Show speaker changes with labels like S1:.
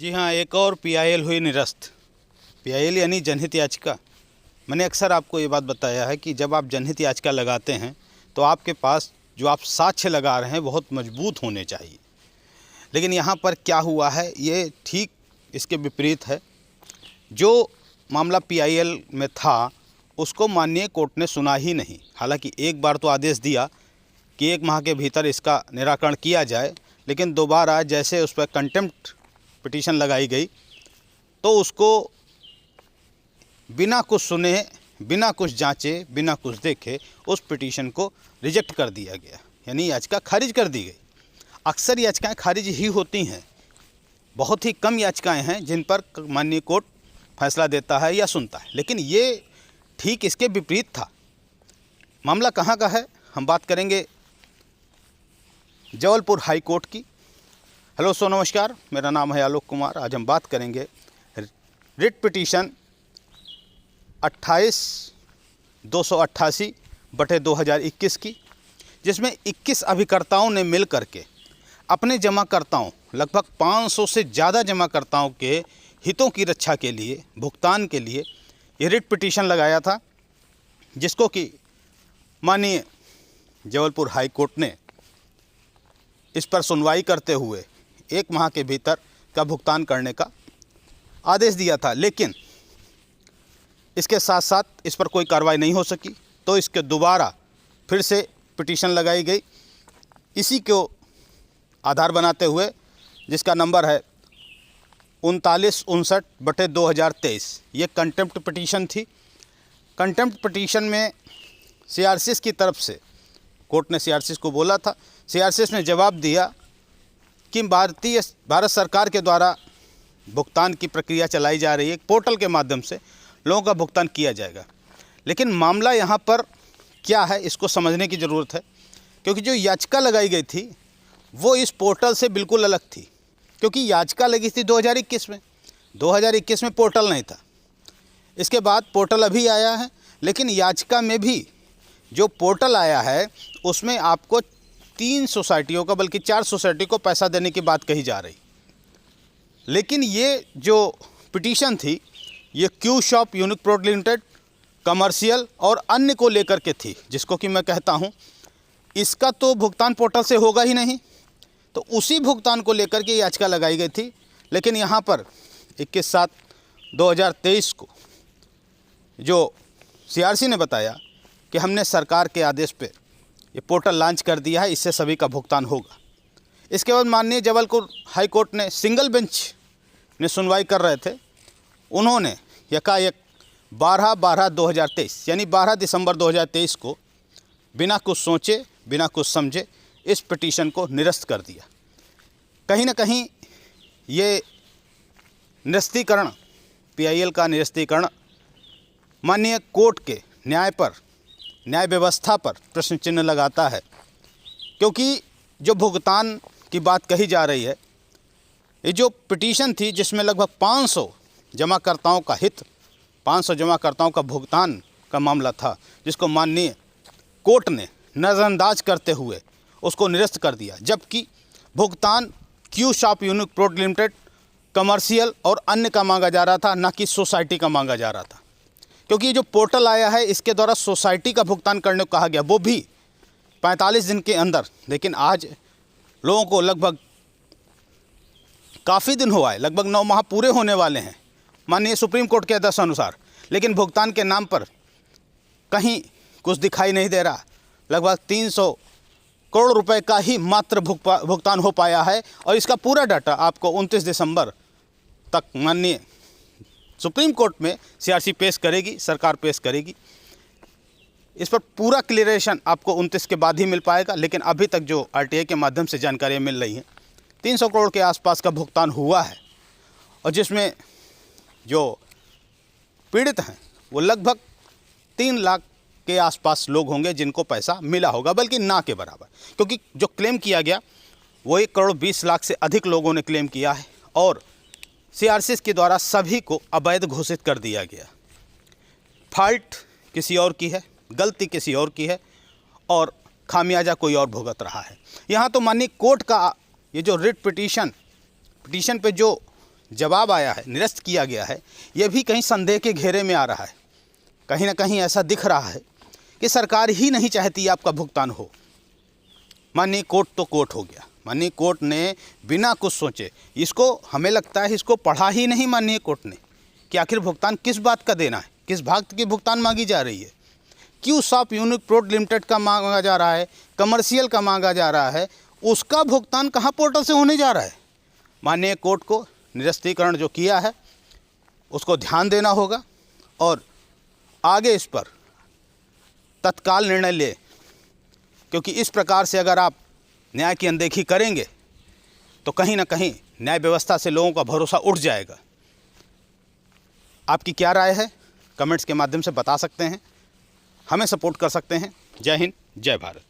S1: जी हाँ, एक और पीआईएल हुई निरस्त। पीआईएल यानी जनहित याचिका। मैंने अक्सर आपको ये बात बताया है कि जब आप जनहित याचिका लगाते हैं तो आपके पास जो आप साक्ष्य लगा रहे हैं बहुत मजबूत होने चाहिए। लेकिन यहाँ पर क्या हुआ है, ये ठीक इसके विपरीत है। जो मामला पीआईएल में था उसको माननीय कोर्ट ने सुना ही नहीं। हालांकि एक बार तो आदेश दिया कि 1 माह के भीतर इसका निराकरण किया जाए, लेकिन दोबारा जैसे उस पर कंटेम्प्ट पिटीशन लगाई गई तो उसको बिना कुछ सुने, बिना कुछ जांचे, बिना कुछ देखे उस पिटीशन को रिजेक्ट कर दिया गया, यानी याचिका खारिज कर दी गई। अक्सर याचिकाएं खारिज ही होती हैं। बहुत ही कम याचिकाएं हैं जिन पर माननीय कोर्ट फैसला देता है या सुनता है, लेकिन ये ठीक इसके विपरीत था। मामला कहाँ का है, हम बात करेंगे जबलपुर हाई कोर्ट की। हेलो सो नमस्कार, मेरा नाम है आलोक कुमार। आज हम बात करेंगे रिट पिटीशन 28/288/2021 की, जिसमें 21 अभिकर्ताओं ने मिल करके अपने जमाकर्ताओं, लगभग 500 से ज़्यादा जमाकर्ताओं के हितों की रक्षा के लिए, भुगतान के लिए ये रिट पिटीशन लगाया था, जिसको कि माननीय जबलपुर हाई कोर्ट ने इस पर सुनवाई करते हुए 1 माह के भीतर का भुगतान करने का आदेश दिया था। लेकिन इसके साथ साथ इस पर कोई कार्रवाई नहीं हो सकी, तो इसके दोबारा फिर से पिटीशन लगाई गई, इसी को आधार बनाते हुए, जिसका नंबर है 3959/2023। ये कंटेम्प्ट पिटीशन थी। कंटेम्प्ट पिटीशन में सीआरसीएस की तरफ से कोर्ट ने सीआरसीएस को बोला था, सीआरसीएस ने जवाब दिया कि भारत सरकार के द्वारा भुगतान की प्रक्रिया चलाई जा रही है, पोर्टल के माध्यम से लोगों का भुगतान किया जाएगा। लेकिन मामला यहाँ पर क्या है, इसको समझने की ज़रूरत है, क्योंकि जो याचिका लगाई गई थी वो इस पोर्टल से बिल्कुल अलग थी। क्योंकि याचिका लगी थी 2021 में, 2021 में पोर्टल नहीं था। इसके बाद पोर्टल अभी आया है, लेकिन याचिका में भी जो पोर्टल आया है उसमें आपको 3 सोसाइटियों का, बल्कि 4 सोसाइटी को पैसा देने की बात कही जा रही। लेकिन ये जो पिटीशन थी ये Q shop unique product limited, commercial और अन्य को लेकर के थी, जिसको कि मैं कहता हूँ इसका तो भुगतान पोर्टल से होगा ही नहीं, तो उसी भुगतान को लेकर के याचिका लगाई गई थी। लेकिन यहाँ पर 21/7/2023 को जो सीआरसी ने बताया कि हमने सरकार के आदेश पे ये पोर्टल लॉन्च कर दिया है, इससे सभी का भुगतान होगा। इसके बाद माननीय जबलपुर हाई कोर्ट ने, सिंगल बेंच ने सुनवाई कर रहे थे, उन्होंने यकायक 12/12/2023 यानी 12 दिसंबर 2023 को बिना कुछ सोचे, बिना कुछ समझे इस पिटीशन को निरस्त कर दिया। कहीं ना कहीं ये निरस्तीकरण, पीआईएल का निरस्तीकरण माननीय कोर्ट के न्याय पर, न्याय व्यवस्था पर प्रश्न चिन्ह लगाता है। क्योंकि जो भुगतान की बात कही जा रही है, ये जो पिटीशन थी जिसमें लगभग 500 जमाकर्ताओं का हित, 500 जमाकर्ताओं का भुगतान का मामला था, जिसको माननीय कोर्ट ने नज़रअंदाज करते हुए उसको निरस्त कर दिया। जबकि भुगतान Q shop unique product limited, commercial और अन्य का मांगा जा रहा था, ना कि सोसाइटी का मांगा जा रहा था। क्योंकि ये जो पोर्टल आया है इसके द्वारा सोसाइटी का भुगतान करने को कहा गया, वो भी 45 दिन के अंदर। लेकिन आज लोगों को लगभग काफ़ी दिन हुआ है, लगभग 9 माह पूरे होने वाले हैं माननीय सुप्रीम कोर्ट के आदेश अनुसार, लेकिन भुगतान के नाम पर कहीं कुछ दिखाई नहीं दे रहा। लगभग 300 करोड़ रुपए का ही मात्र भुगतान हो पाया है, और इसका पूरा डाटा आपको 29 दिसंबर तक माननीय सुप्रीम कोर्ट में सीआरसी पेश करेगी, सरकार पेश करेगी। इस पर पूरा क्लियरेशन आपको 29 के बाद ही मिल पाएगा। लेकिन अभी तक जो आरटीआई के माध्यम से जानकारियाँ मिल रही हैं, 300 करोड़ के आसपास का भुगतान हुआ है, और जिसमें जो पीड़ित हैं वो लगभग 3 लाख के आसपास लोग होंगे जिनको पैसा मिला होगा, बल्कि ना के बराबर। क्योंकि जो क्लेम किया गया वो 1,20,00,000 से अधिक लोगों ने क्लेम किया है, और सीआरसीएस के द्वारा सभी को अवैध घोषित कर दिया गया। फॉल्ट किसी और की है, गलती किसी और की है, और खामियाजा कोई और भुगत रहा है। यहाँ तो माननीय कोर्ट का ये जो रिट पिटीशन पे जो जवाब आया है, निरस्त किया गया है, ये भी कहीं संदेह के घेरे में आ रहा है। कहीं ना कहीं ऐसा दिख रहा है कि सरकार ही नहीं चाहती आपका भुगतान हो। माननीय कोर्ट तो कोर्ट हो गया, माननीय कोर्ट ने बिना कुछ सोचे, इसको हमें लगता है इसको पढ़ा ही नहीं माननीय कोर्ट ने कि आखिर भुगतान किस बात का देना है, किस भाग की भुगतान मांगी जा रही है, क्यों शॉप यूनिक प्रोड लिमिटेड का मांगा जा रहा है, कमर्शियल का मांगा जा रहा है, उसका भुगतान कहाँ पोर्टल से होने जा रहा है। माननीय कोर्ट को निरस्तीकरण जो किया है उसको ध्यान देना होगा और आगे इस पर तत्काल निर्णय ले, क्योंकि इस प्रकार से अगर आप न्याय की अनदेखी करेंगे तो कहीं ना कहीं न्याय व्यवस्था से लोगों का भरोसा उठ जाएगा। आपकी क्या राय है, कमेंट्स के माध्यम से बता सकते हैं, हमें सपोर्ट कर सकते हैं। जय हिंद, जय भारत।